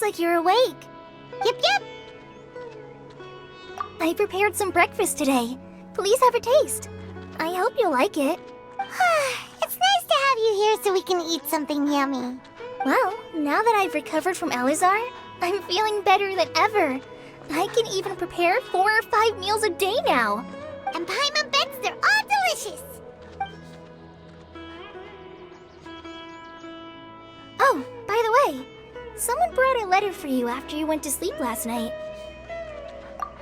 looks like you're awake. Yep. I prepared some breakfast today. Please have a taste. I hope you'll like it. It's nice to have you here so we can eat something yummy. Well, now that I've recovered from Elazar, I'm feeling better than ever. I can even prepare 4 or 5 meals a day now. And Paimon bets they're all delicious. Oh, by the way, someone brought a letter for you after you went to sleep last night.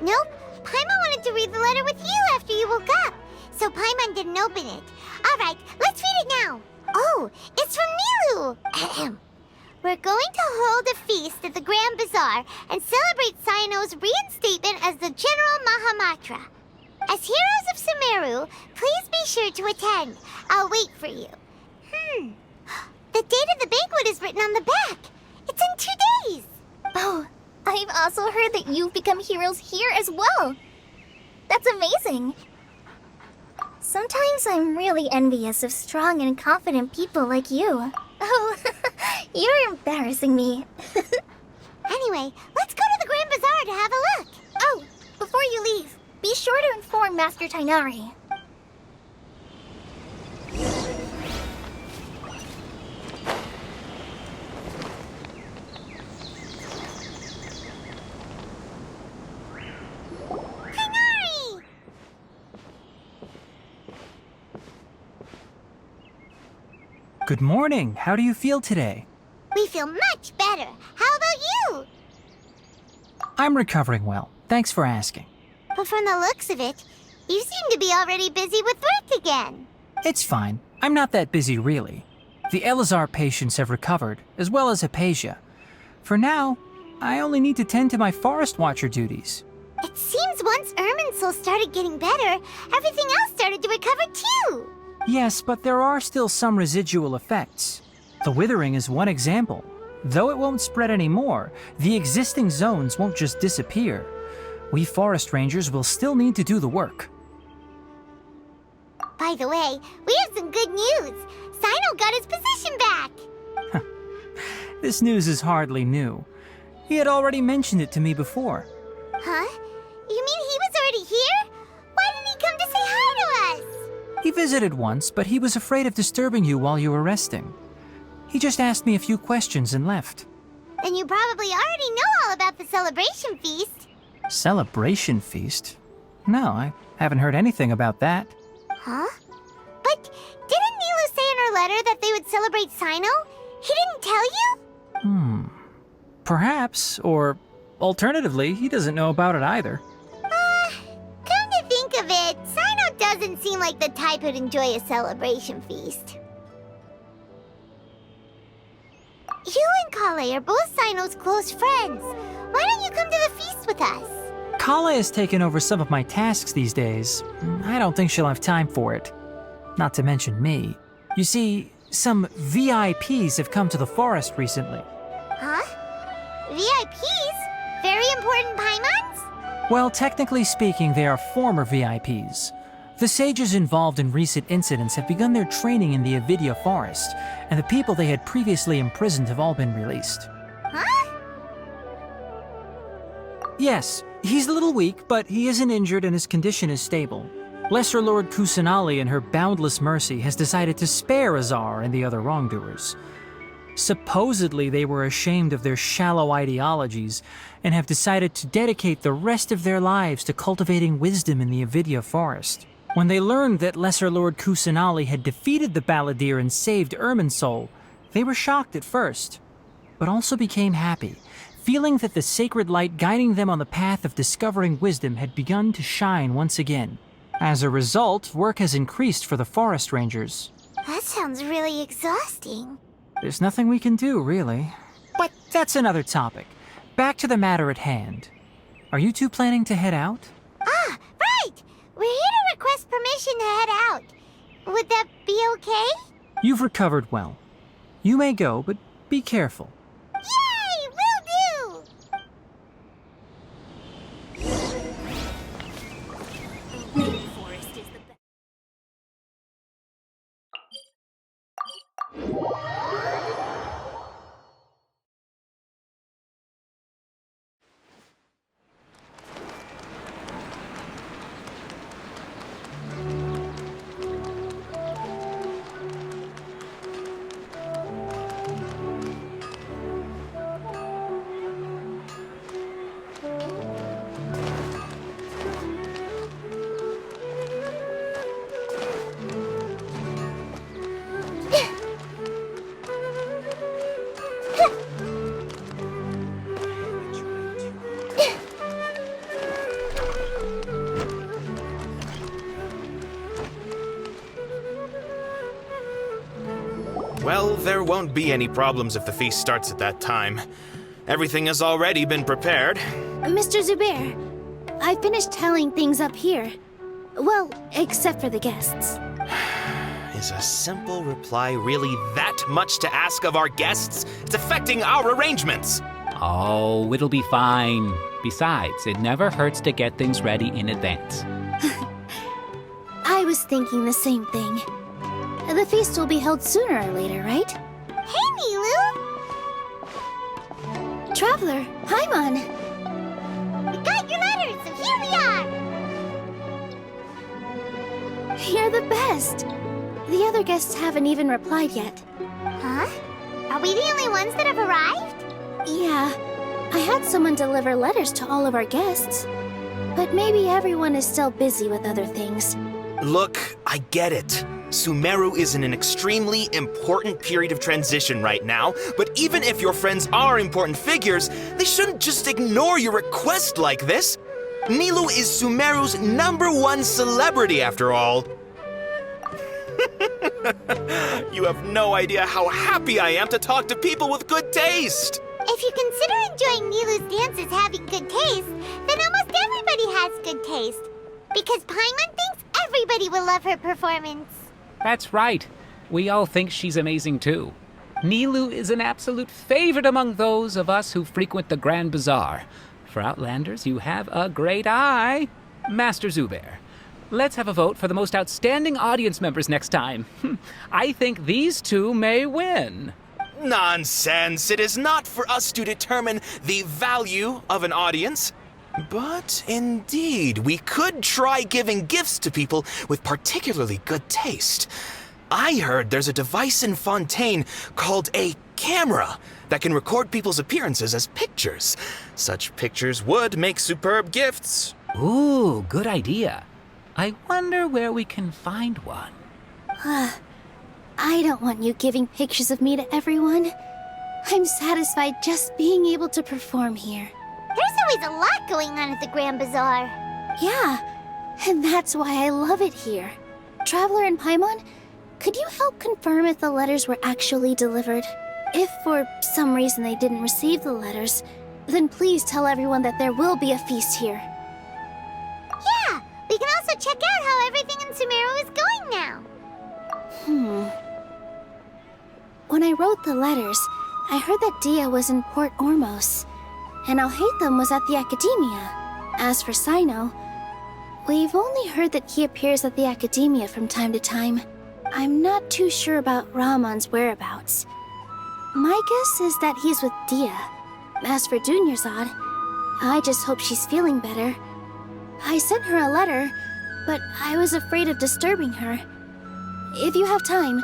Nope, Paimon wanted to read the letter with you after you woke up, so Paimon didn't open it. Alright, let's read it now. Oh, it's from Nilu. Ahem. We're going to hold a feast at the Grand Bazaar and celebrate Cyano's reinstatement as the General Mahamatra. As heroes of Sumeru, please be sure to attend. I'll wait for you. The date of the banquet is written on the back. It's in 2 days. Oh, I've also heard that you've become heroes here as well. That's amazing. Sometimes I'm really envious of strong and confident people like you. Oh, you're embarrassing me. Anyway, let's go to the Grand Bazaar to have a look. Oh, before you leave, be sure to inform Master Tainari. Tainari! Good morning. How do you feel today? We feel much better. How about you? I'm recovering well. Thanks for asking. But from the looks of it, you seem to be already busy with work again. It's fine. I'm not that busy, really. The Elazar patients have recovered, as well as Hypatia. For now, I only need to tend to my Forest Watcher duties. It seems once Irminsul started getting better, everything else started to recover too. Yes, but there are still some residual effects. The withering is one example. Though it won't spread anymore, the existing zones won't just disappear. We forest rangers will still need to do the work. By the way, we have some good news. Cyno got his position back. This news is hardly new. He had already mentioned it to me before. Huh? You mean he was already here? Why didn't he come to say hi to us? He visited once, but he was afraid of disturbing you while you were resting. He just asked me a few questions and left. Then you probably already know all about the celebration feast. Celebration feast? No, I haven't heard anything about that. Huh? But didn't Nilu say in her letter that they would celebrate Cyno? He didn't tell you? Perhaps, or alternatively, he doesn't know about it either. Come to think of it, Cyno doesn't seem like the type who'd enjoy a celebration feast. You and Kale are both Cyno's close friends. Why don't you come to the feast with us? Kale has taken over some of my tasks these days. I don't think she'll have time for it. Not to mention me. You see, some VIPs have come to the forest recently. Huh? VIPs? Very important Paimons? Well, technically speaking, they are former VIPs. The sages involved in recent incidents have begun their training in the Avidya forest, and the people they had previously imprisoned have all been released. Huh? Yes, he's a little weak, but he isn't injured and his condition is stable. Lesser Lord Kusanali in her boundless mercy has decided to spare Azar and the other wrongdoers. Supposedly they were ashamed of their shallow ideologies and have decided to dedicate the rest of their lives to cultivating wisdom in the Avidya forest. When they learned that Lesser Lord Kusanali had defeated the Balladeer and saved Irminsul, they were shocked at first, but also became happy, feeling that the sacred light guiding them on the path of discovering wisdom had begun to shine once again. As a result, work has increased for the forest rangers. That sounds really exhausting. There's nothing we can do, really. But that's another topic. Back to the matter at hand. Are you two planning to head out? Ah, right! We're here to request permission to head out. Would that be okay? You've recovered well. You may go, but be careful. Well, there won't be any problems if the feast starts at that time. Everything has already been prepared. Mr. Zubair, I finished tallying things up here. Well, except for the guests. Is a simple reply really that much to ask of our guests? It's affecting our arrangements. Oh, it'll be fine. Besides, it never hurts to get things ready in advance. I was thinking the same thing. The feast will be held sooner or later, right? Hey, Nilu! Traveler, Paimon! We got your letters, so here we are! You're the best! The other guests haven't even replied yet. Huh? Are we the only ones that have arrived? Yeah, I had someone deliver letters to all of our guests. But maybe everyone is still busy with other things. Look, I get it. Sumeru is in an extremely important period of transition right now, but even if your friends are important figures, they shouldn't just ignore your request like this. Nilu is Sumeru's #1 celebrity after all. You have no idea how happy I am to talk to people with good taste. If you consider enjoying Nilu's dances having good taste, then almost everybody has good taste. Because Paimon thinks everybody will love her performance. That's right. We all think she's amazing too. Nilu is an absolute favorite among those of us who frequent the Grand Bazaar. For Outlanders, you have a great eye. Master Zubair, let's have a vote for the most outstanding audience members next time. I think these two may win. Nonsense! It is not for us to determine the value of an audience. But indeed, we could try giving gifts to people with particularly good taste. I heard there's a device in Fontaine called a camera that can record people's appearances as pictures. Such pictures would make superb gifts. Ooh, good idea. I wonder where we can find one. I don't want you giving pictures of me to everyone. I'm satisfied just being able to perform here. There's always a lot going on at the Grand Bazaar. Yeah, and that's why I love it here. Traveler and Paimon, could you help confirm if the letters were actually delivered? If for some reason they didn't receive the letters, then please tell everyone that there will be a feast here. Yeah, we can also check out how everything in Sumeru is going now. When I wrote the letters, I heard that Dia was in Port Ormos, and Alhaitham was at the Academia. As for Sino, we've only heard that he appears at the Academia from time to time. I'm not too sure about Rahman's whereabouts. My guess is that he's with Dia. As for Dunyarzad, I just hope she's feeling better. I sent her a letter, but I was afraid of disturbing her. If you have time,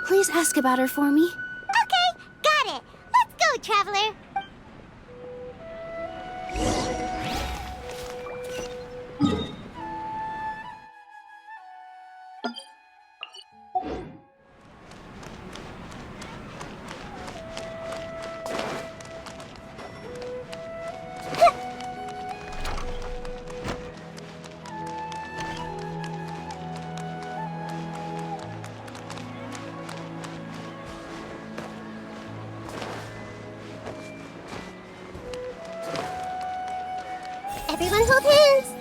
please ask about her for me. Okay, got it. Let's go, Traveler. Everyone hold hands!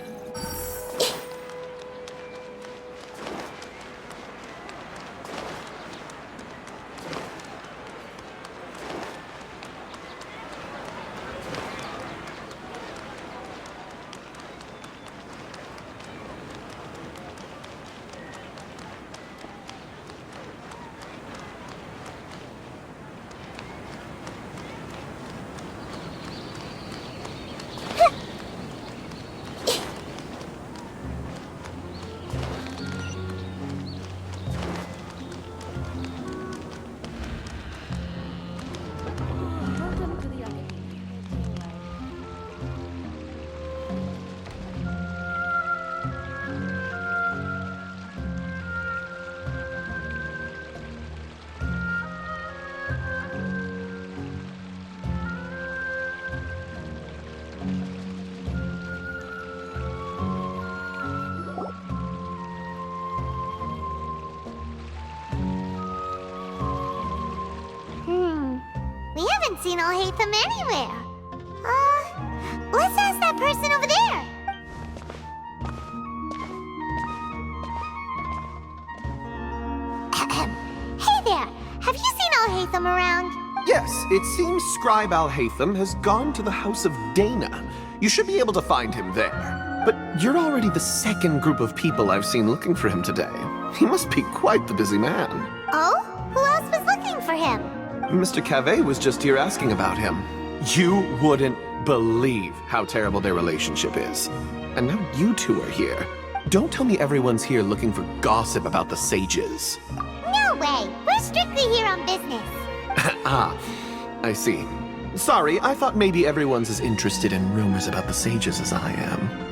haven't seen Alhaitham anywhere. Let's ask that person over there. Hey there, have you seen Alhaitham around? Yes, it seems Scribe Alhaitham has gone to the House of Dana. You should be able to find him there. But you're already the second group of people I've seen looking for him today. He must be quite the busy man. Oh? Who else was looking for him? Mr. Cave was just here asking about him. You wouldn't believe how terrible their relationship is. And now you two are here. Don't tell me everyone's here looking for gossip about the sages. No way. We're strictly here on business. Ah, I see. Sorry, I thought maybe everyone's as interested in rumors about the sages as I am.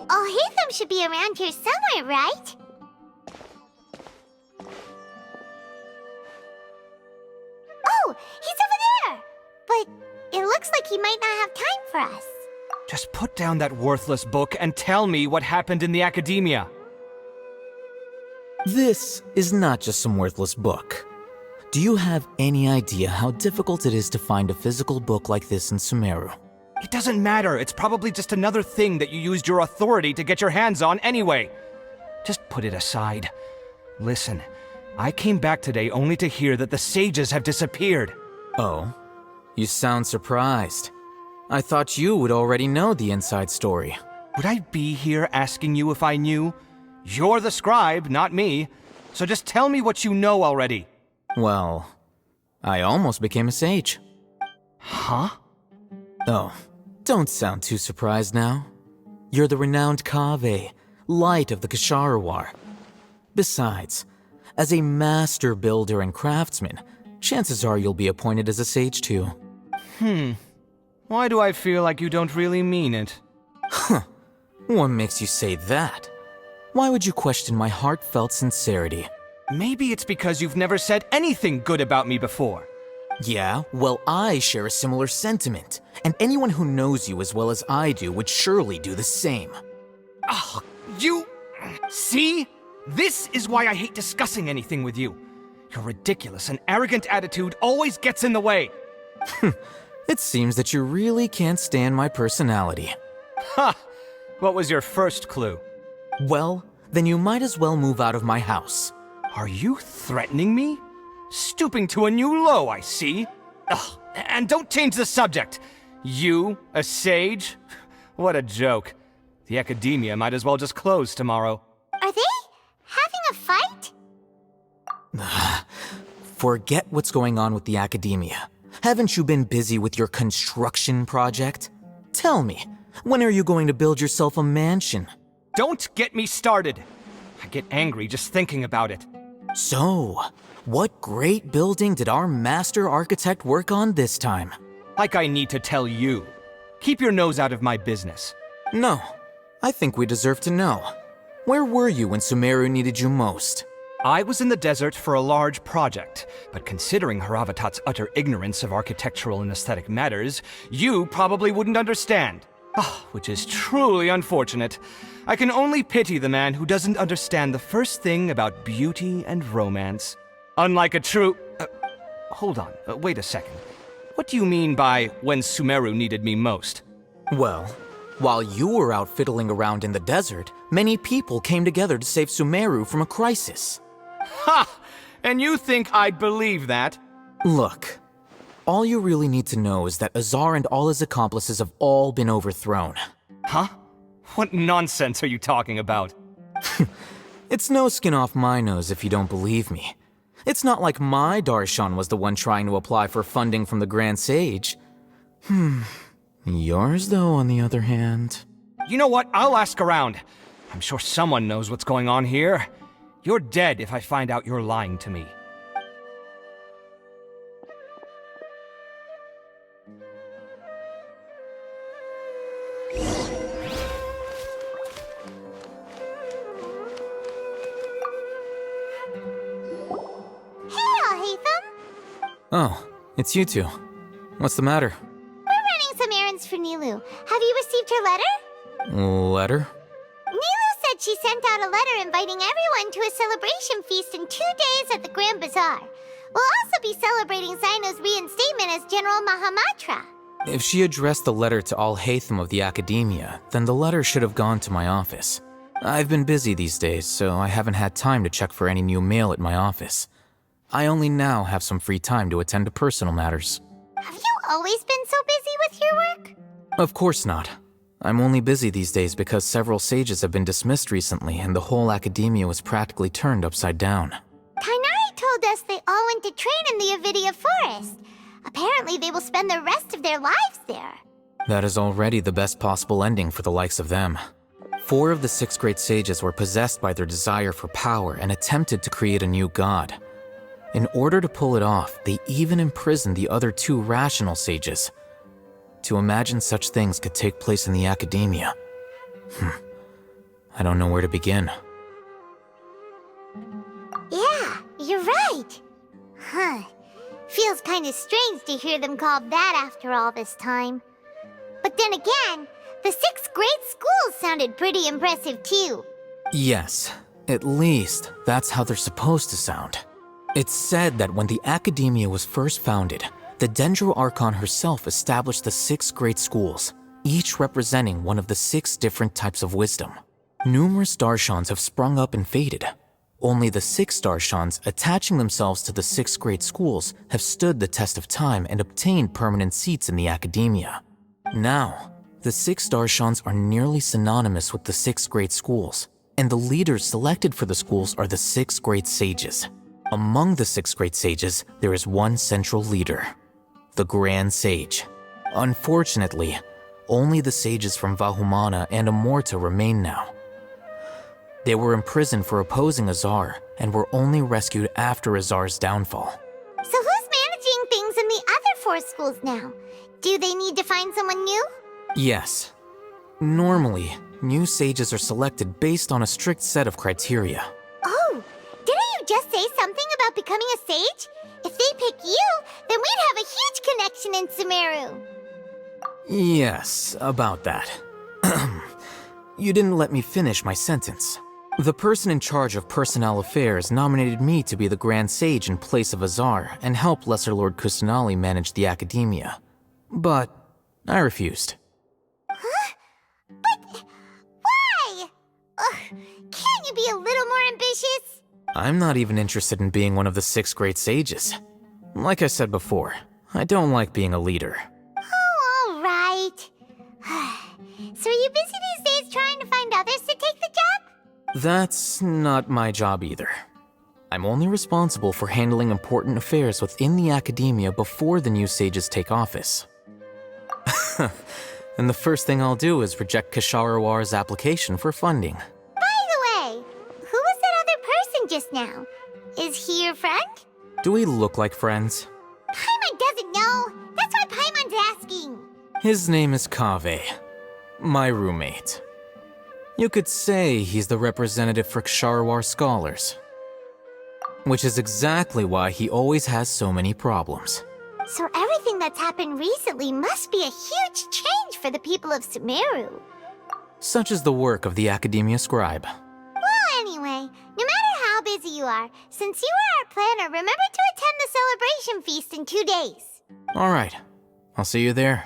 Alhaitham should be around here somewhere, right? Oh, he's over there! But it looks like he might not have time for us. Just put down that worthless book and tell me what happened in the academia. This is not just some worthless book. Do you have any idea how difficult it is to find a physical book like this in Sumeru? It doesn't matter. It's probably just another thing that you used your authority to get your hands on anyway. Just put it aside. Listen, I came back today only to hear that the sages have disappeared. Oh, you sound surprised. I thought you would already know the inside story. Would I be here asking you if I knew? You're the scribe, not me. So just tell me what you know already. Well, I almost became a sage. Huh? Oh, don't sound too surprised now. You're the renowned Kaveh, light of the Ksharawar. Besides, as a master builder and craftsman, chances are you'll be appointed as a sage too. Why do I feel like you don't really mean it? What makes you say that? Why would you question my heartfelt sincerity? Maybe it's because you've never said anything good about me before. Yeah, well, I share a similar sentiment, and anyone who knows you as well as I do would surely do the same. Ugh, you... See? This is why I hate discussing anything with you. Your ridiculous and arrogant attitude always gets in the way. It seems that you really can't stand my personality. Ha! What was your first clue? Well, then you might as well move out of my house. Are you threatening me? Stooping to a new low, I see. Ugh, and don't change the subject. You, a sage? What a joke. The academia might as well just close tomorrow. Are they having a fight? Forget what's going on with the academia. Haven't you been busy with your construction project? Tell me, when are you going to build yourself a mansion? Don't get me started. I get angry just thinking about it. So, what great building did our master architect work on this time? Like I need to tell you. Keep your nose out of my business. No, I think we deserve to know. Where were you when Sumeru needed you most? I was in the desert for a large project, but considering HeroThat's utter ignorance of architectural and aesthetic matters, you probably wouldn't understand. Which is truly unfortunate. I can only pity the man who doesn't understand the first thing about beauty and romance. Unlike a true... hold on, wait a second. What do you mean by when Sumeru needed me most? Well, while you were out fiddling around in the desert, many people came together to save Sumeru from a crisis. Ha! And you think I'd believe that? Look, all you really need to know is that Azar and all his accomplices have all been overthrown. Huh? What nonsense are you talking about? It's no skin off my nose if you don't believe me. It's not like my Darshan was the one trying to apply for funding from the Grand Sage. Yours, though, on the other hand... You know what? I'll ask around. I'm sure someone knows what's going on here. You're dead if I find out you're lying to me. Oh, it's you two. What's the matter? We're running some errands for Nilu. Have you received her letter? Letter? Nilu said she sent out a letter inviting everyone to a celebration feast in 2 days at the Grand Bazaar. We'll also be celebrating Zaino's reinstatement as General Mahamatra. If she addressed the letter to all Hatham of the Academia, then the letter should have gone to my office. I've been busy these days, so I haven't had time to check for any new mail at my office. I only now have some free time to attend to personal matters. Have you always been so busy with your work? Of course not. I'm only busy these days because several sages have been dismissed recently and the whole academia was practically turned upside down. Kainari told us they all went to train in the Avidia Forest. Apparently they will spend the rest of their lives there. That is already the best possible ending for the likes of them. 4 of the 6 great sages were possessed by their desire for power and attempted to create a new god. In order to pull it off, they even imprisoned the other 2 rational sages. To imagine such things could take place in the academia. I don't know where to begin. Yeah, you're right. Feels kinda strange to hear them called that after all this time. But then again, the 6 great schools sounded pretty impressive too. Yes, at least that's how they're supposed to sound. It's said that when the Academia was first founded, the Dendro Archon herself established the 6 great schools, each representing one of the 6 different types of wisdom. Numerous Darshans have sprung up and faded. Only the 6 Darshans attaching themselves to the 6 great schools have stood the test of time and obtained permanent seats in the Academia. Now, the 6 Darshans are nearly synonymous with the 6 great schools, and the leaders selected for the schools are the 6 great sages. Among the 6 great sages, there is one central leader, the Grand Sage. Unfortunately, only the sages from Vahumana and Amorta remain now. They were imprisoned for opposing Azar and were only rescued after Azar's downfall. So who's managing things in the other 4 schools now? Do they need to find someone new? Yes. Normally, new sages are selected based on a strict set of criteria. Oh, didn't you just say something about becoming a sage? If they pick you, then we'd have a huge connection in Sumeru. Yes, about that. You didn't let me finish my sentence. The person in charge of personnel affairs nominated me to be the Grand Sage in place of Azar and help Lesser Lord Kusanali manage the Academia. But I refused. Huh? But why? Can't you be a little more ambitious? I'm not even interested in being one of the 6 great sages. Like I said before, I don't like being a leader. Oh, all right. So are you busy these days trying to find others to take the job? That's not my job either. I'm only responsible for handling important affairs within the Academia before the new sages take office. And the first thing I'll do is reject Kasharawar's application for funding. By the way, who was that other person just now? Is he your friend? Do we look like friends? Paimon doesn't know. That's why Paimon's asking. His name is Kaveh, my roommate. You could say he's the representative for Ksharawar scholars. Which is exactly why he always has so many problems. So everything that's happened recently must be a huge change for the people of Sumeru. Such is the work of the Academia Scribe. Well, anyway, no matter how busy you are, since you are our planner, remember to attend the celebration feast in 2 days. Alright, I'll see you there.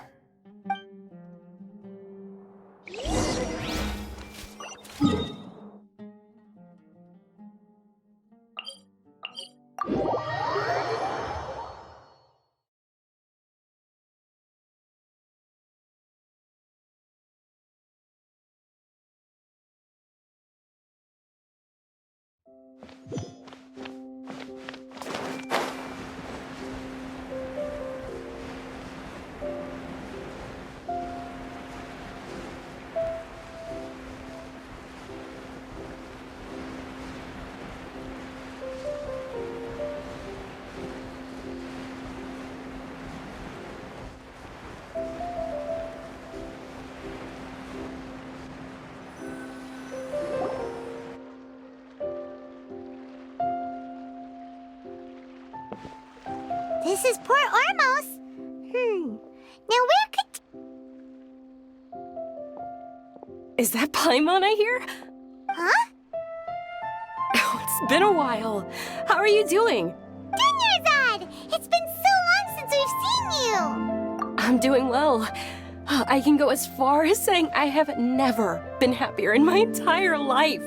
This is Port Ormos. Now where could... Is that Paimon I hear? Huh? Oh, it's been a while. How are you doing? Dunyarzad! It's been so long since we've seen you! I'm doing well. I can go as far as saying I have never been happier in my entire life.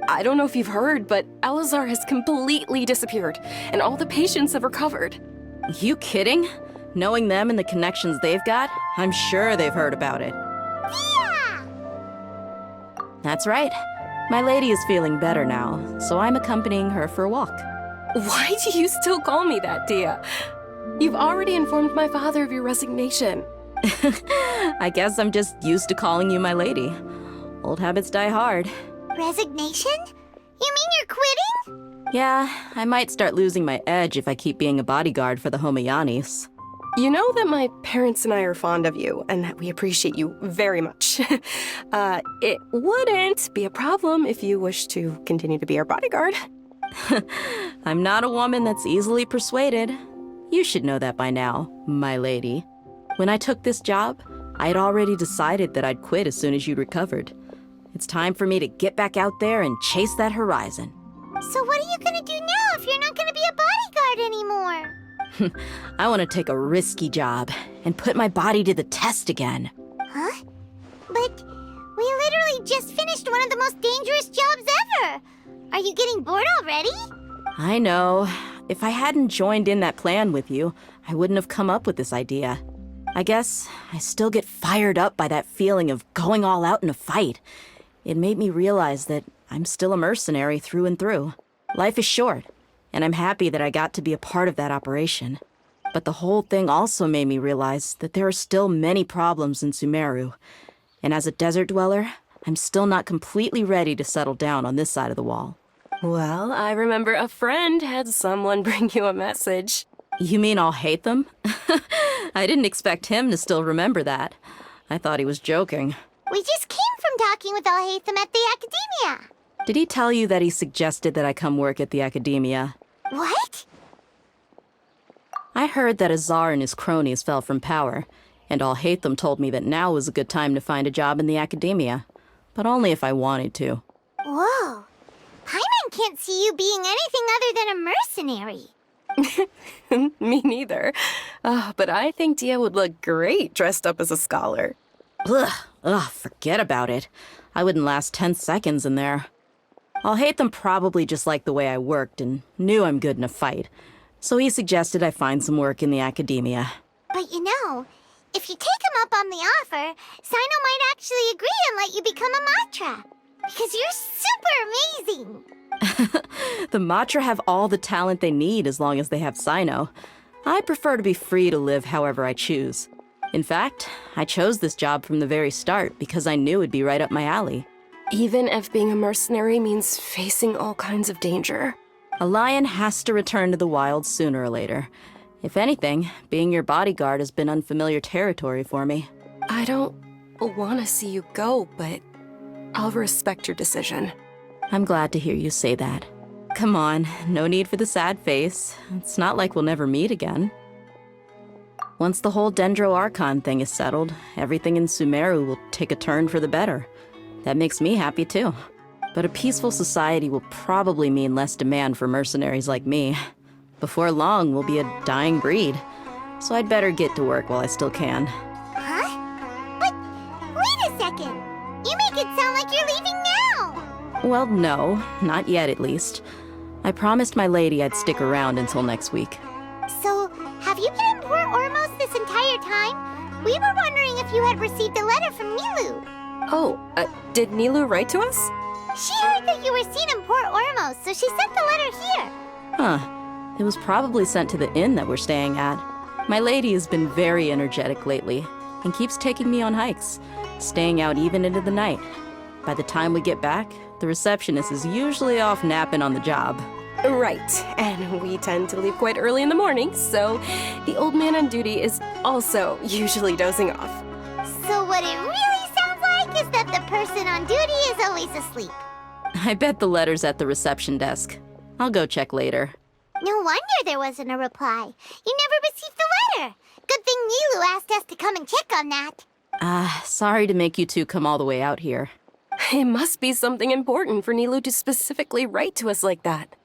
I don't know if you've heard, but Elazar has completely disappeared, and all the patients have recovered. You kidding? Knowing them and the connections they've got, I'm sure they've heard about it. Yeah! That's right. My lady is feeling better now, so I'm accompanying her for a walk. Why do you still call me that, Dia? You've already informed my father of your resignation. I guess I'm just used to calling you my lady. Old habits die hard. Resignation? You mean you're quitting? Yeah, I might start losing my edge if I keep being a bodyguard for the Homayanis. You know that my parents and I are fond of you, and that we appreciate you very much. It wouldn't be a problem if you wish to continue to be our bodyguard. I'm not a woman that's easily persuaded. You should know that by now, my lady. When I took this job, I had already decided that I'd quit as soon as you'd recovered. It's time for me to get back out there and chase that horizon. So what are you gonna do now if you're not gonna be a bodyguard anymore? I want to take a risky job and put my body to the test again. Huh? But we literally just finished one of the most dangerous jobs ever! Are you getting bored already? I know. If I hadn't joined in that plan with you, I wouldn't have come up with this idea. I guess I still get fired up by that feeling of going all out in a fight. It made me realize that I'm still a mercenary through and through. Life is short, and I'm happy that I got to be a part of that operation. But the whole thing also made me realize that there are still many problems in Sumeru. And as a desert dweller, I'm still not completely ready to settle down on this side of the wall. Well, I remember a friend had someone bring you a message. You mean I'll hate them? I didn't expect him to still remember that. I thought he was joking. We just came from talking with Alhaitham at the Academia. Did he tell you that he suggested that I come work at the Academia? What? I heard that Azar and his cronies fell from power, and Alhaitham told me that now was a good time to find a job in the Academia, but only if I wanted to. Whoa. Paimon can't see you being anything other than a mercenary. Me neither. But I think Dia would look great dressed up as a scholar. Ugh, forget about it. I wouldn't last 10 seconds in there. Alhaitham probably just liked the way I worked and knew I'm good in a fight, so he suggested I find some work in the Academia. But you know, if you take him up on the offer, Sino might actually agree and let you become a Matra. Because you're super amazing! The Matra have all the talent they need as long as they have Sino. I prefer to be free to live however I choose. In fact, I chose this job from the very start because I knew it'd be right up my alley. Even if being a mercenary means facing all kinds of danger. A lion has to return to the wild sooner or later. If anything, being your bodyguard has been unfamiliar territory for me. I don't want to see you go, but I'll respect your decision. I'm glad to hear you say that. Come on, no need for the sad face. It's not like we'll never meet again. Once the whole Dendro Archon thing is settled, everything in Sumeru will take a turn for the better. That makes me happy too. But a peaceful society will probably mean less demand for mercenaries like me. Before long, we'll be a dying breed. So I'd better get to work while I still can. Huh? But wait a second! You make it sound like you're leaving now! Well, no, not yet at least. I promised my lady I'd stick around until next week. So, have you been in Port Ormos this entire time? We were wondering if you had received a letter from Milu. Oh, did Nilu write to us? She heard that you were seen in Port Ormos, so she sent the letter here. Huh. It was probably sent to the inn that we're staying at. My lady has been very energetic lately and keeps taking me on hikes, staying out even into the night. By the time we get back, the receptionist is usually off napping on the job. Right, and we tend to leave quite early in the morning, so the old man on duty is also usually dozing off. So what it really sounds like is that the person on duty is always asleep. I bet the letter's at the reception desk. I'll go check later. No wonder there wasn't a reply. You never received the letter. Good thing Nilu asked us to come and check on that. Sorry to make you two come all the way out here. It must be something important for Nilu to specifically write to us like that.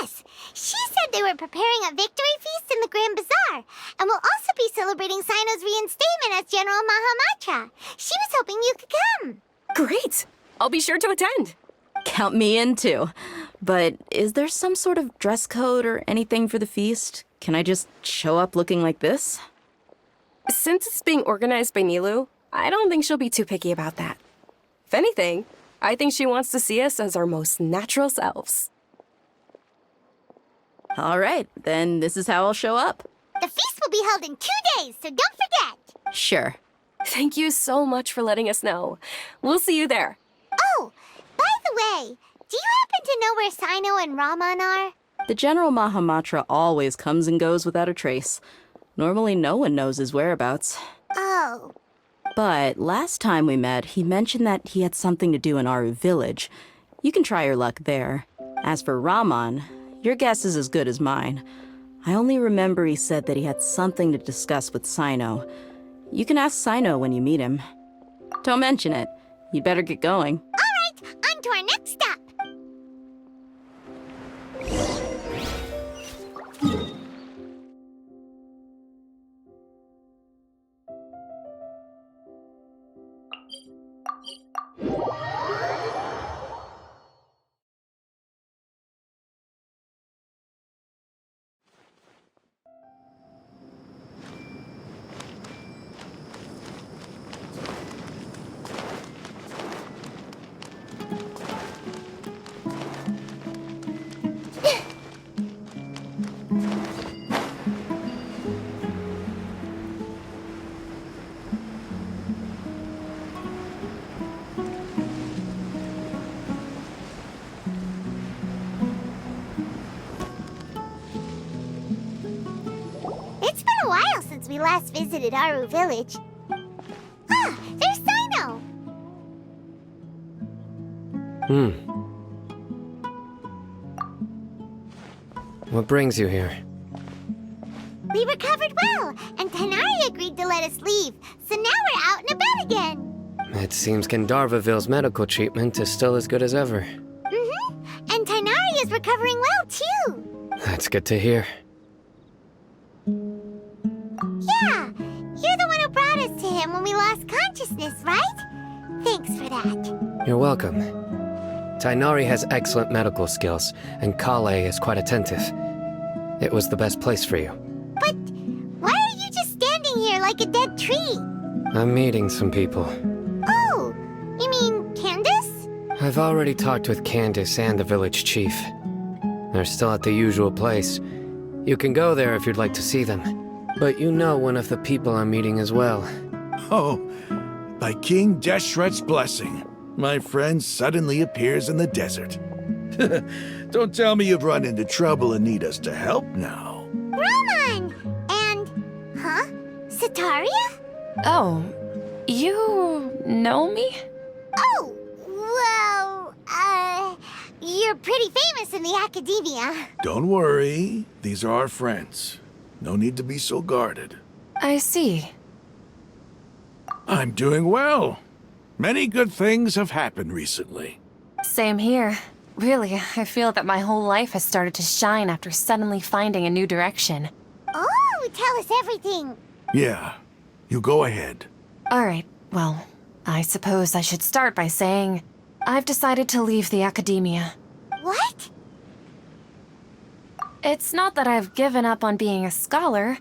Yes, she said they were preparing a victory feast in the Grand Bazaar, and will also be celebrating Sino's reinstatement as General Mahamatra. She was hoping you could come. Great! I'll be sure to attend. Count me in too. But is there some sort of dress code or anything for the feast? Can I just show up looking like this? Since it's being organized by Nilu, I don't think she'll be too picky about that. If anything, I think she wants to see us as our most natural selves. All right, then this is how I'll show up. The feast will be held in 2 days, so don't forget. Sure. Thank you so much for letting us know. We'll see you there. Oh, by the way, do you happen to know where Sino and Raman are? The General Mahamatra always comes and goes without a trace. Normally no one knows his whereabouts. Oh. But last time we met, he mentioned that he had something to do in Aru village. You can try your luck there. As for Raman, your guess is as good as mine. I only remember he said that he had something to discuss with Sino. You can ask Sino when you meet him. Don't mention it. You'd better get going. All right, on to our next stop. It's been a while since we last visited Aru village. Ah, there's Sino! What brings you here? We recovered well, and Tainari agreed to let us leave, so now we're out and about again. It seems Gandharvaville's medical treatment is still as good as ever. And Tainari is recovering well, too. That's good to hear. Yeah, you're the one who brought us to him when we lost consciousness, right? Thanks for that. You're welcome. Tainari has excellent medical skills, and Kale is quite attentive. It was the best place for you. But why are you just standing here like a dead tree? I'm meeting some people. Oh, you mean Candace? I've already talked with Candace and the village chief. They're still at the usual place. You can go there if you'd like to see them. But you know one of the people I'm meeting as well. Oh, by King Deshret's blessing, my friend suddenly appears in the desert. Don't tell me you've run into trouble and need us to help now. Raman! And, Sataria? Oh, you know me? Oh, well, you're pretty famous in the academia. Don't worry, these are our friends. No need to be so guarded. I see. I'm doing well. Many good things have happened recently. Same here. Really, I feel that my whole life has started to shine after suddenly finding a new direction. Oh, tell us everything. Yeah, you go ahead. Alright, well, I suppose I should start by saying I've decided to leave the academia. What? It's not that I've given up on being a scholar.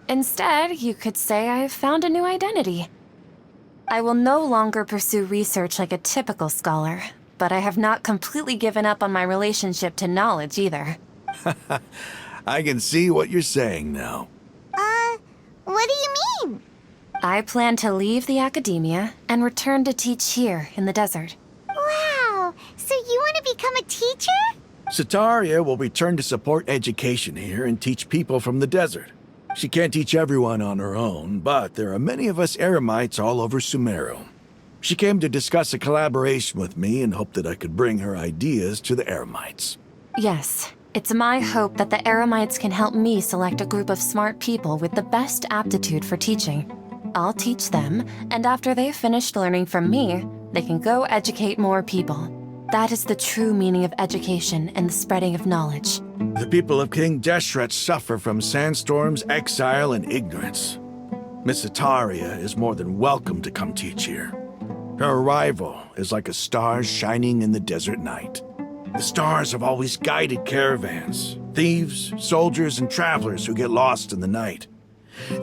Instead, you could say I've found a new identity. I will no longer pursue research like a typical scholar, but I have not completely given up on my relationship to knowledge either. I can see what you're saying now. What do you mean? I plan to leave the academia and return to teach here in the desert. Wow, so you want to become a teacher? Sataria will return to support education here and teach people from the desert. She can't teach everyone on her own, but there are many of us Eremites all over Sumeru. She came to discuss a collaboration with me and hoped that I could bring her ideas to the Eremites. Yes, it's my hope that the Eremites can help me select a group of smart people with the best aptitude for teaching. I'll teach them, and after they've finished learning from me, they can go educate more people. That is the true meaning of education and the spreading of knowledge. The people of King Deshret suffer from sandstorms, exile, and ignorance. Miss Sataria is more than welcome to come teach here. Her arrival is like a star shining in the desert night. The stars have always guided caravans, thieves, soldiers, and travelers who get lost in the night.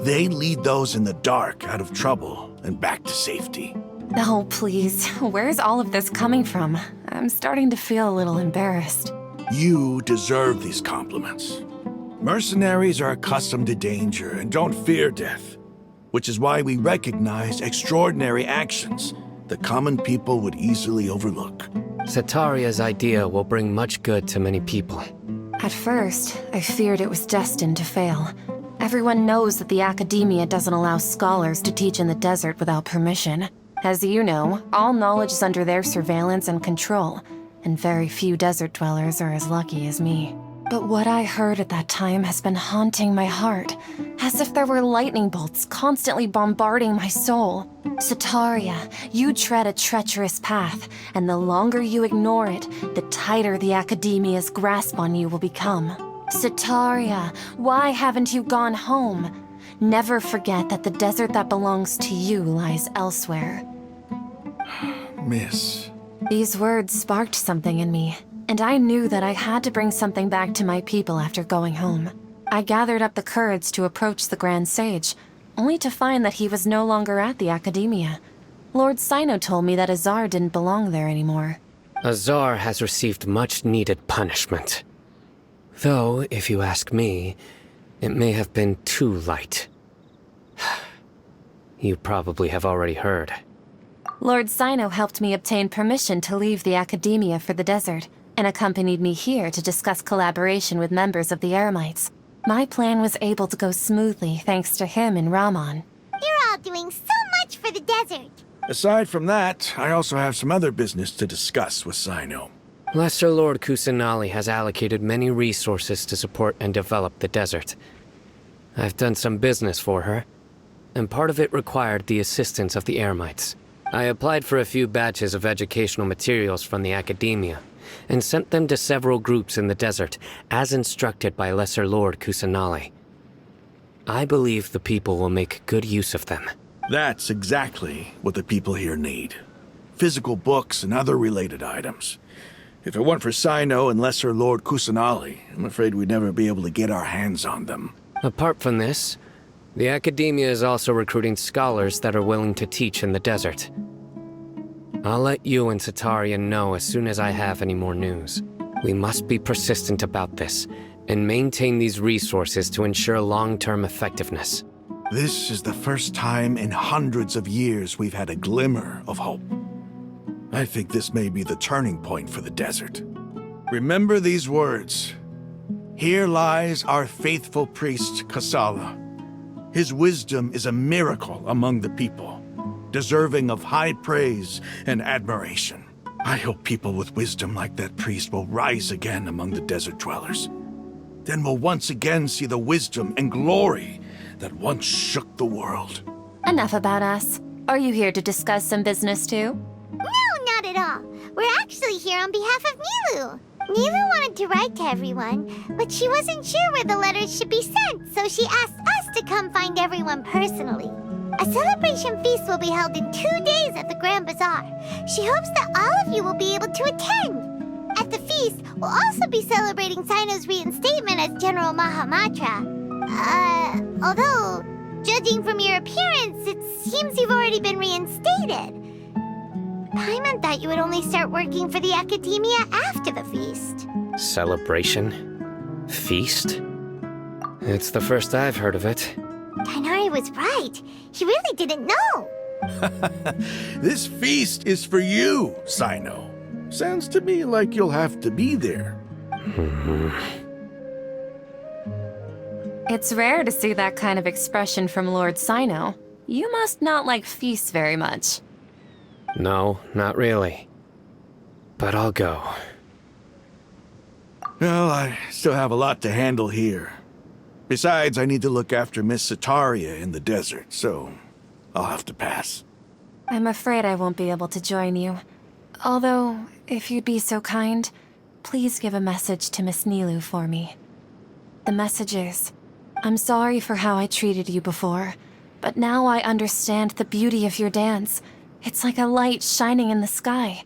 They lead those in the dark out of trouble and back to safety. Oh, please. Where's all of this coming from? I'm starting to feel a little embarrassed. You deserve these compliments. Mercenaries are accustomed to danger and don't fear death, which is why we recognize extraordinary actions that common people would easily overlook. Sataria's idea will bring much good to many people. At first, I feared it was destined to fail. Everyone knows that the academia doesn't allow scholars to teach in the desert without permission. As you know, all knowledge is under their surveillance and control, and very few desert dwellers are as lucky as me. But what I heard at that time has been haunting my heart, as if there were lightning bolts constantly bombarding my soul. Sataria, you tread a treacherous path, and the longer you ignore it, the tighter the academia's grasp on you will become. Sataria, why haven't you gone home? Never forget that the desert that belongs to you lies elsewhere. Miss. These words sparked something in me, and I knew that I had to bring something back to my people after going home. I gathered up the courage to approach the Grand Sage, only to find that he was no longer at the academia. Lord Sino told me that Azar didn't belong there anymore. Azar has received much-needed punishment. Though, if you ask me, it may have been too light. You probably have already heard. Lord Sino helped me obtain permission to leave the academia for the desert, and accompanied me here to discuss collaboration with members of the Eremites. My plan was able to go smoothly thanks to him and Rahman. You're all doing so much for the desert. Aside from that, I also have some other business to discuss with Sino. Lesser Lord Kusanali has allocated many resources to support and develop the desert. I've done some business for her, and part of it required the assistance of the Eremites. I applied for a few batches of educational materials from the academia, and sent them to several groups in the desert, as instructed by Lesser Lord Kusanali. I believe the people will make good use of them. That's exactly what the people here need. Physical books and other related items. If it weren't for Sino and Lesser Lord Kusanali, I'm afraid we'd never be able to get our hands on them. Apart from this, the academia is also recruiting scholars that are willing to teach in the desert. I'll let you and Sataria know as soon as I have any more news. We must be persistent about this, and maintain these resources to ensure long-term effectiveness. This is the first time in hundreds of years we've had a glimmer of hope. I think this may be the turning point for the desert. Remember these words. Here lies our faithful priest, Kasala. His wisdom is a miracle among the people, deserving of high praise and admiration. I hope people with wisdom like that priest will rise again among the desert dwellers. Then we'll once again see the wisdom and glory that once shook the world. Enough about us. Are you here to discuss some business too? No, not at all. We're actually here on behalf of Nilu. Nilu wanted to write to everyone, but she wasn't sure where the letters should be sent, so she asked us to come find everyone personally. A celebration feast will be held in 2 days at the Grand Bazaar. She hopes that all of you will be able to attend. At the feast, we'll also be celebrating Sino's reinstatement as General Mahamatra. Although, Judging from your appearance, it seems you've already been reinstated. Paimon thought you would only start working for the Academia after the feast. Celebration? Feast? It's the first I've heard of it. Tighnari was right. He really didn't know. This feast is for you, Sino. Sounds to me like you'll have to be there. It's rare to see that kind of expression from Lord Sino. You must not like feasts very much. No, not really. But I'll go. Well, I still have a lot to handle here. Besides, I need to look after Miss Sataria in the desert, so I'll have to pass. I'm afraid I won't be able to join you. Although, if you'd be so kind, please give a message to Miss Nilou for me. The message is, I'm sorry for how I treated you before, but now I understand the beauty of your dance. It's like a light shining in the sky.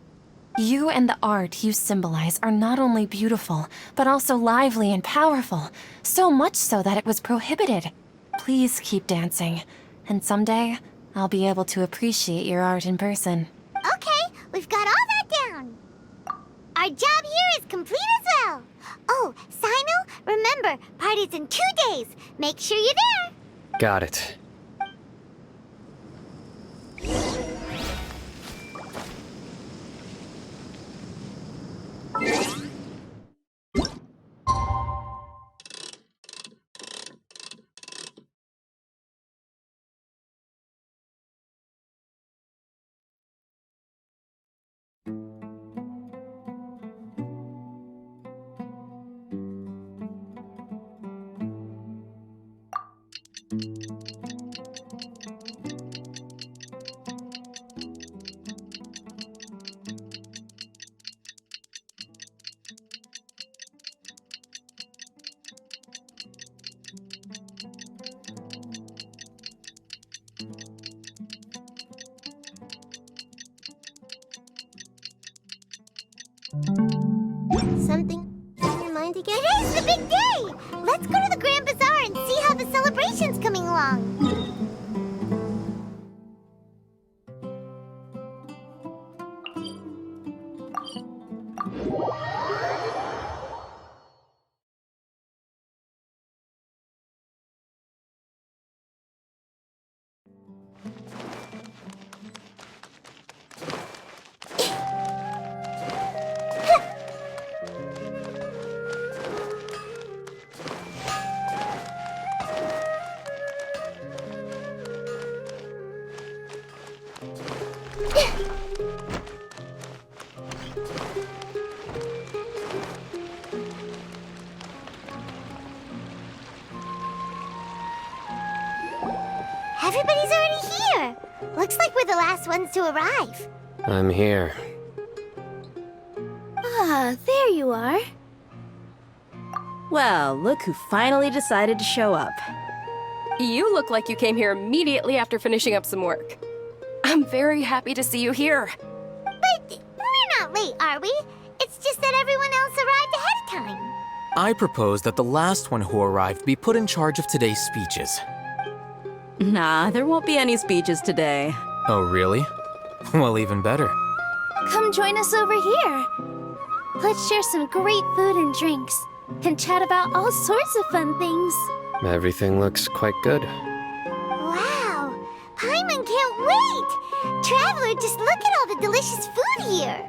You and the art you symbolize are not only beautiful, but also lively and powerful, so much so that it was prohibited. Please keep dancing, and someday, I'll be able to appreciate your art in person. Okay, we've got all that down. Our job here is complete as well. Oh, Sino, remember, party's in 2 days. Make sure you're there. Got it. Something in your mind again? Today's the big day! Let's go to the Grand Bazaar and see how the celebration's coming along. Everybody's already here. Looks like we're the last ones to arrive. I'm here. Ah, there you are. Well, look who finally decided to show up. You look like you came here immediately after finishing up some work. I'm very happy to see you here. But we're not late, are we? It's just that everyone else arrived ahead of time. I propose that the last one who arrived be put in charge of today's speeches. Nah, there won't be any speeches today. Oh, really? Well, even better. Come join us over here. Let's share some great food and drinks, and chat about all sorts of fun things. Everything looks quite good. Wow! Paimon can't wait! Traveler, just look at all the delicious food here!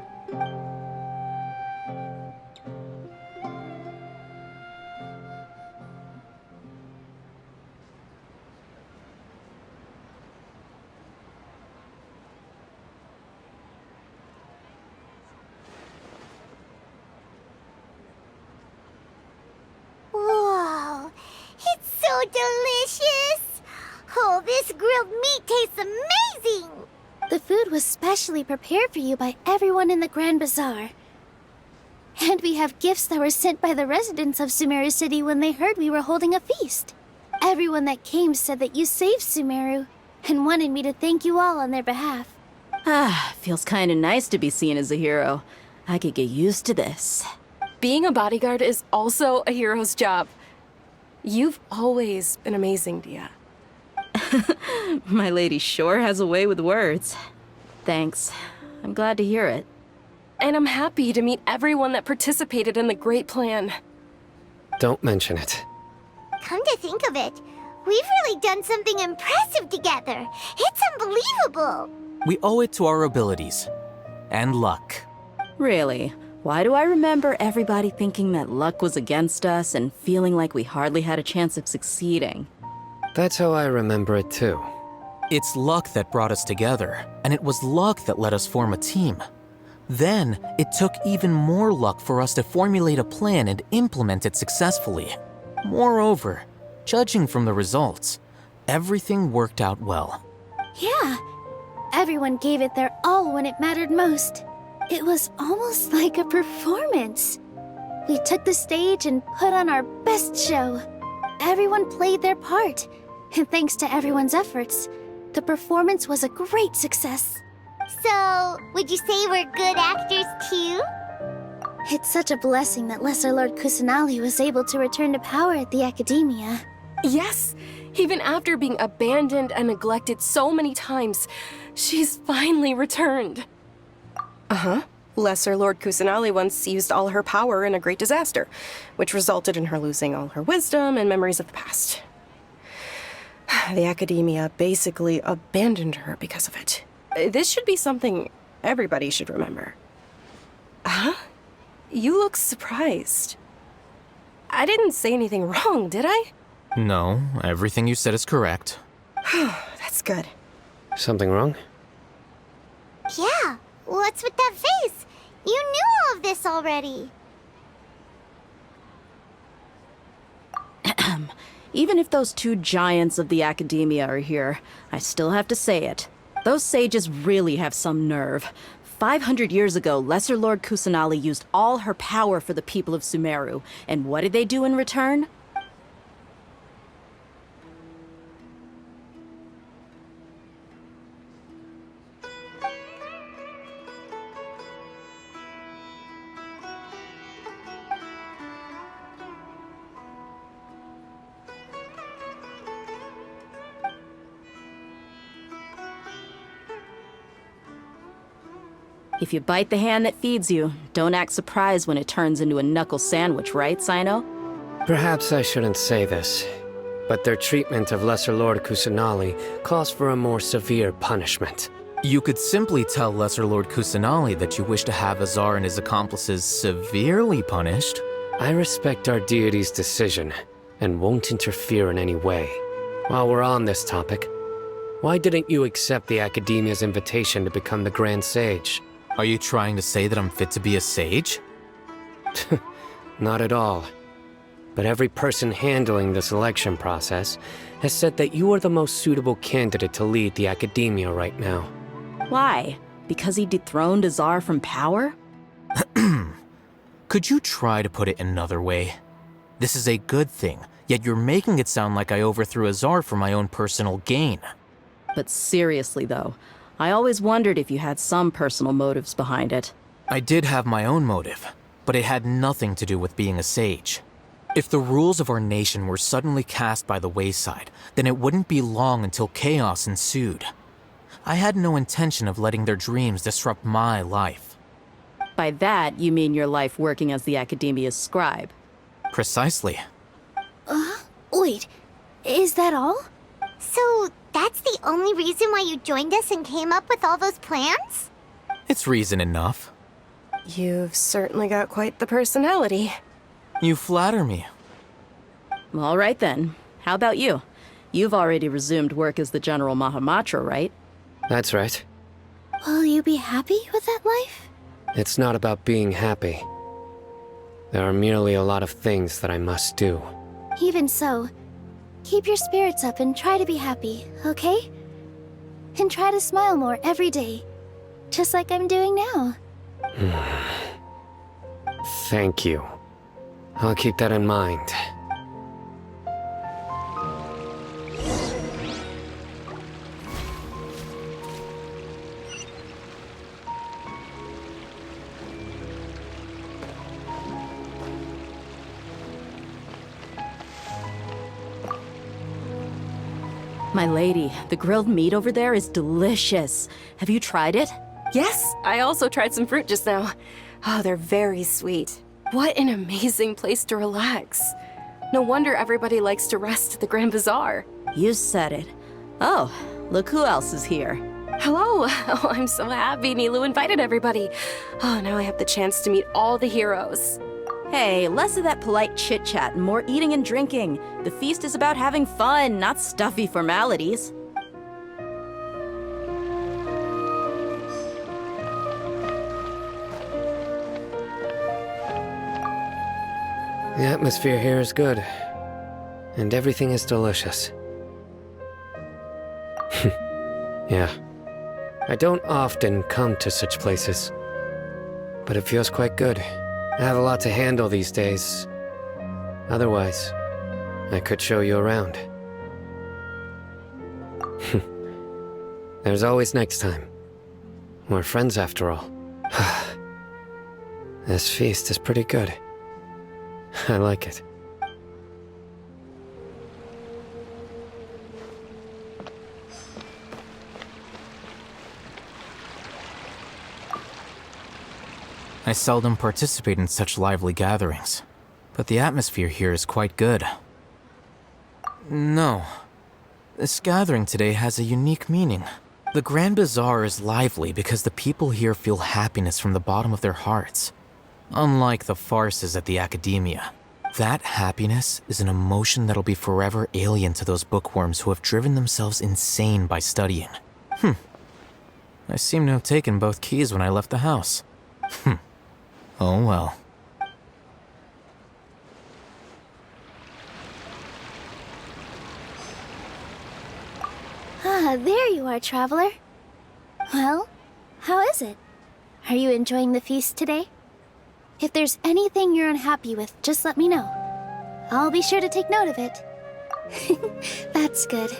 Whoa! It's so delicious! Oh, this grilled meat tastes amazing! The food was specially prepared for you by everyone in the Grand Bazaar. And we have gifts that were sent by the residents of Sumeru City when they heard we were holding a feast. Everyone that came said that you saved Sumeru, and wanted me to thank you all on their behalf. Ah, feels kinda nice to be seen as a hero. I could get used to this. Being a bodyguard is also a hero's job. You've always been amazing, Dia. My lady sure has a way with words. Thanks. I'm glad to hear it. And I'm happy to meet everyone that participated in the great plan. Don't mention it. Come to think of it, we've really done something impressive together. It's unbelievable. We owe it to our abilities. And luck. Really? Why do I remember everybody thinking that luck was against us and feeling like we hardly had a chance of succeeding? That's how I remember it too. It's luck that brought us together, and it was luck that let us form a team. Then, it took even more luck for us to formulate a plan and implement it successfully. Moreover, judging from the results, everything worked out well. Yeah, everyone gave it their all when it mattered most. It was almost like a performance. We took the stage and put on our best show. Everyone played their part, and thanks to everyone's efforts, the performance was a great success. So, would you say we're good actors too? It's such a blessing that Lesser Lord Kusanali was able to return to power at the Academia. Yes! Even after being abandoned and neglected so many times, she's finally returned. Uh-huh. Lesser Lord Kusanali once used all her power in a great disaster, which resulted in her losing all her wisdom and memories of the past. The Academia basically abandoned her because of it. This should be something everybody should remember. Huh? You look surprised. I didn't say anything wrong, did I? No, everything you said is correct. That's good. Something wrong? Yeah, what's with that face? You knew all of this already. Even if those two giants of the Academia are here, I still have to say it. Those sages really have some nerve. 500 years ago, Lesser Lord Kusanali used all her power for the people of Sumeru. And what did they do in return? If you bite the hand that feeds you, don't act surprised when it turns into a knuckle sandwich, right, Sino? Perhaps I shouldn't say this, but their treatment of Lesser Lord Kusanali calls for a more severe punishment. You could simply tell Lesser Lord Kusanali that you wish to have Azar and his accomplices severely punished. I respect our deity's decision, and won't interfere in any way. While we're on this topic, why didn't you accept the Academia's invitation to become the Grand Sage? Are you trying to say that I'm fit to be a sage? Not at all. But every person handling the selection process has said that you are the most suitable candidate to lead the Academia right now. Why? Because he dethroned Azar from power? Could you try to put it another way? This is a good thing, yet you're making it sound like I overthrew Azar for my own personal gain. But seriously, though, I always wondered if you had some personal motives behind it. I did have my own motive, but it had nothing to do with being a sage. If the rules of our nation were suddenly cast by the wayside, then it wouldn't be long until chaos ensued. I had no intention of letting their dreams disrupt my life. By that, you mean your life working as the Academia's scribe? Precisely. Wait, is that all? So, that's the only reason why you joined us and came up with all those plans? It's reason enough. You've certainly got quite the personality. You flatter me. All right then. How about you? You've already resumed work as the General Mahamatra, right? That's right. Will you be happy with that life? It's not about being happy. There are merely a lot of things that I must do. Even so, keep your spirits up and try to be happy, okay? And try to smile more every day, just like I'm doing now. Thank you. I'll keep that in mind. My lady, the grilled meat over there is delicious. Have you tried it? Yes, I also tried some fruit just now. Oh, they're very sweet. What an amazing place to relax. No wonder everybody likes to rest at the Grand Bazaar. You said it. Oh, look who else is here. Hello! Oh, I'm so happy Nilu invited everybody. Oh, now I have the chance to meet all the heroes. Hey, less of that polite chit-chat and more eating and drinking. The feast is about having fun, not stuffy formalities. The atmosphere here is good, and everything is delicious. Yeah. I don't often come to such places, but it feels quite good. I have a lot to handle these days. Otherwise, I could show you around. There's always next time. We're friends after all. This feast is pretty good. I like it. I seldom participate in such lively gatherings, but the atmosphere here is quite good. No. This gathering today has a unique meaning. The Grand Bazaar is lively because the people here feel happiness from the bottom of their hearts. Unlike the farces at the Academia, that happiness is an emotion that'll be forever alien to those bookworms who have driven themselves insane by studying. I seem to have taken both keys when I left the house. Oh well. Ah, there you are, traveler. Well, how is it? Are you enjoying the feast today? If there's anything you're unhappy with, just let me know. I'll be sure to take note of it. That's good.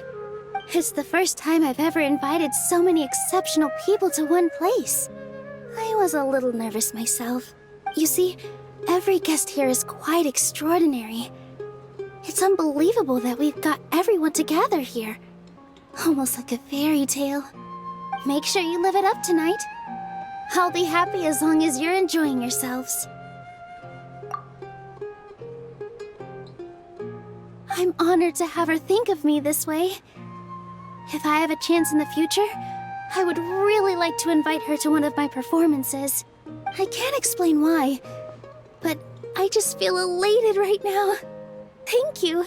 It's the first time I've ever invited so many exceptional people to one place. I was a little nervous myself. You see, every guest here is quite extraordinary. It's unbelievable that we've got everyone together here. Almost like a fairy tale. Make sure you live it up tonight. I'll be happy as long as you're enjoying yourselves. I'm honored to have her think of me this way. If I have a chance in the future, I would really like to invite her to one of my performances. I can't explain why, but I just feel elated right now. Thank you.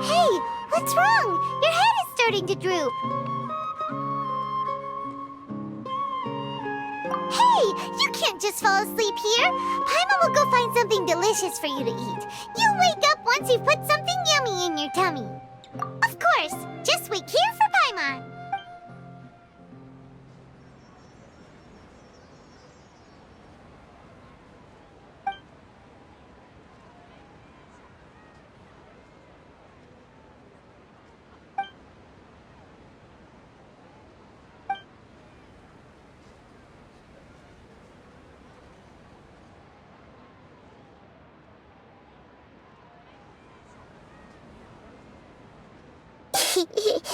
Hey, what's wrong? Your head is starting to droop. Hey, you can't just fall asleep here. Paimon will go find something delicious for you to eat. You'll wake up once you've put something yummy in your tummy. Of course, just wait here for Paimon.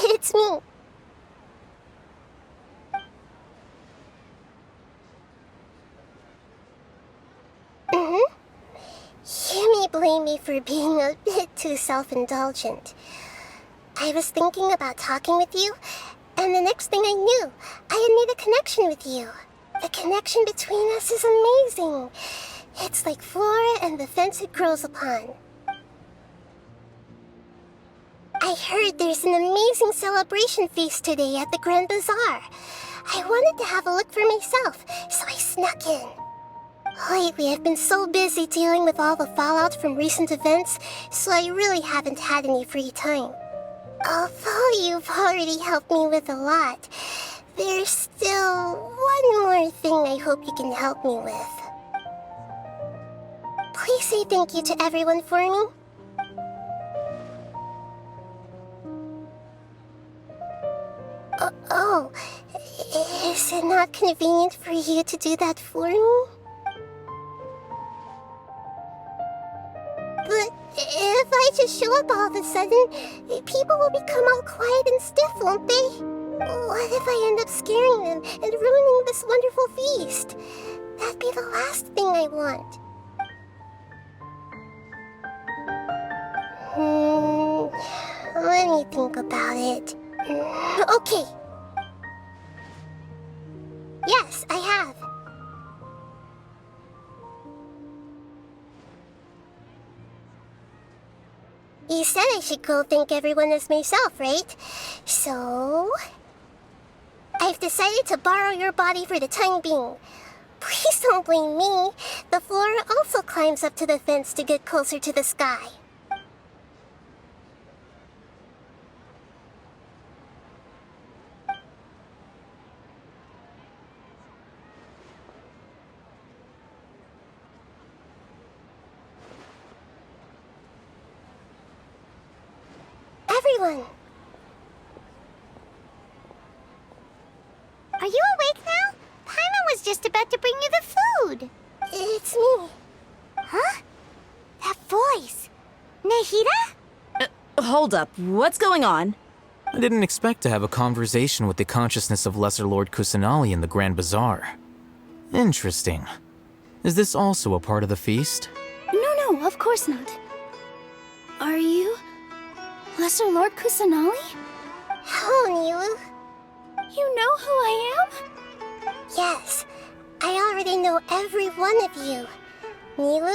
It's me. You may blame me for being a bit too self-indulgent. I was thinking about talking with you, and the next thing I knew, I had made a connection with you. The connection between us is amazing. It's like flora and the fence it grows upon. I heard there's an amazing celebration feast today at the Grand Bazaar. I wanted to have a look for myself, so I snuck in. Lately, I've been so busy dealing with all the fallout from recent events, so I really haven't had any free time. Although you've already helped me with a lot, there's still one more thing I hope you can help me with. Please say thank you to everyone for me. Oh, is it not convenient for you to do that for me? But if I just show up all of a sudden, people will become all quiet and stiff, won't they? What if I end up scaring them and ruining this wonderful feast? That'd be the last thing I want. Let me think about it. Okay. Yes, I have. You said I should go thank everyone as myself, right? So... I've decided to borrow your body for the time being. Please don't blame me. The flora also climbs up to the fence to get closer to the sky. Everyone! Are you awake now? Paimon was just about to bring you the food. It's me. Huh? That voice. Nahida? Hold up, what's going on? I didn't expect to have a conversation with the consciousness of Lesser Lord Kusanali in the Grand Bazaar. Interesting. Is this also a part of the feast? No, of course not. Are you... Lesser Lord Kusanali? Hello, Nilu. You know who I am? Yes, I already know every one of you. Nilu,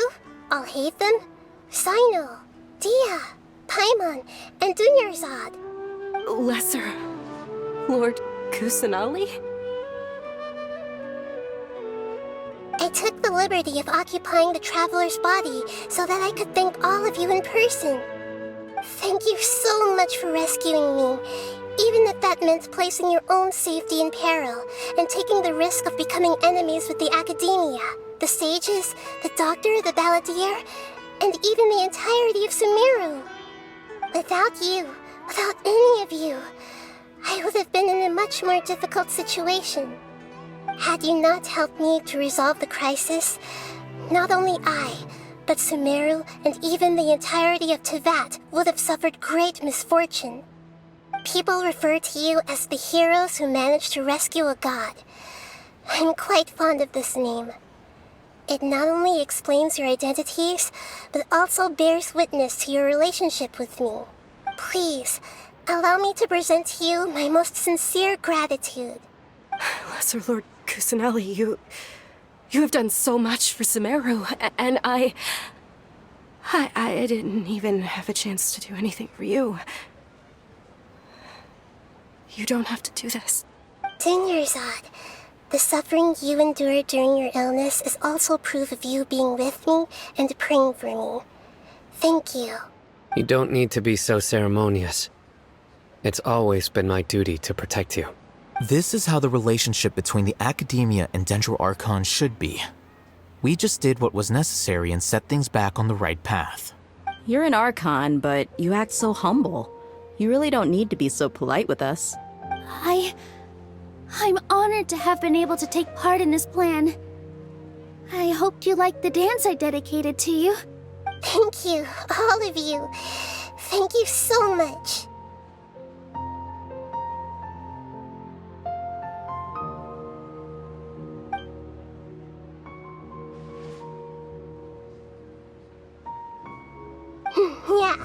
Alhaitham, Sino, Dia, Paimon, and Dunyarzad. Lesser Lord Kusanali? I took the liberty of occupying the traveler's body so that I could thank all of you in person. Thank you so much for rescuing me, even if that meant placing your own safety in peril and taking the risk of becoming enemies with the Academia, the sages, the doctor, the balladeer, and even the entirety of Sumeru. Without you, without any of you, I would have been in a much more difficult situation. Had you not helped me to resolve the crisis, not only I, but Sumeru and even the entirety of Teyvat would have suffered great misfortune. People refer to you as the heroes who managed to rescue a god. I'm quite fond of this name. It not only explains your identities, but also bears witness to your relationship with me. Please, allow me to present to you my most sincere gratitude. Lesser Lord Kusanali, you have done so much for Sumeru, and I didn't even have a chance to do anything for you. You don't have to do this. Dunyarzad, the suffering you endured during your illness is also proof of you being with me and praying for me. Thank you. You don't need to be so ceremonious. It's always been my duty to protect you. This is how the relationship between the Academia and Dendro Archon should be. We just did what was necessary and set things back on the right path. You're an Archon, but you act so humble. You really don't need to be so polite with us. I'm honored to have been able to take part in this plan. I hoped you liked the dance I dedicated to you. Thank you, all of you. Thank you so much. Yeah.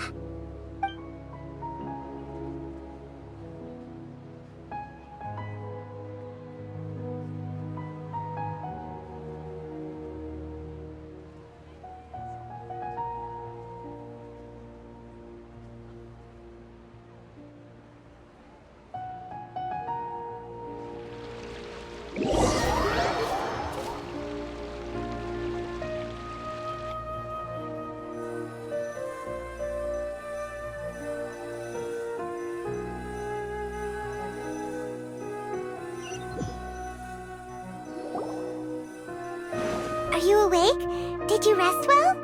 Are you awake? Did you rest well?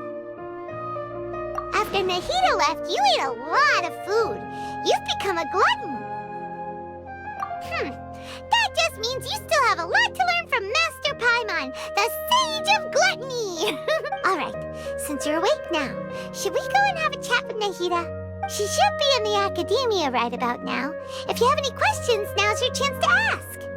After Nahida left, you ate a lot of food. You've become a glutton. means you still have a lot to learn from Master Paimon, the Sage of Gluttony! Alright, since you're awake now, should we go and have a chat with Nahida? She should be in the academia right about now. If you have any questions, now's your chance to ask.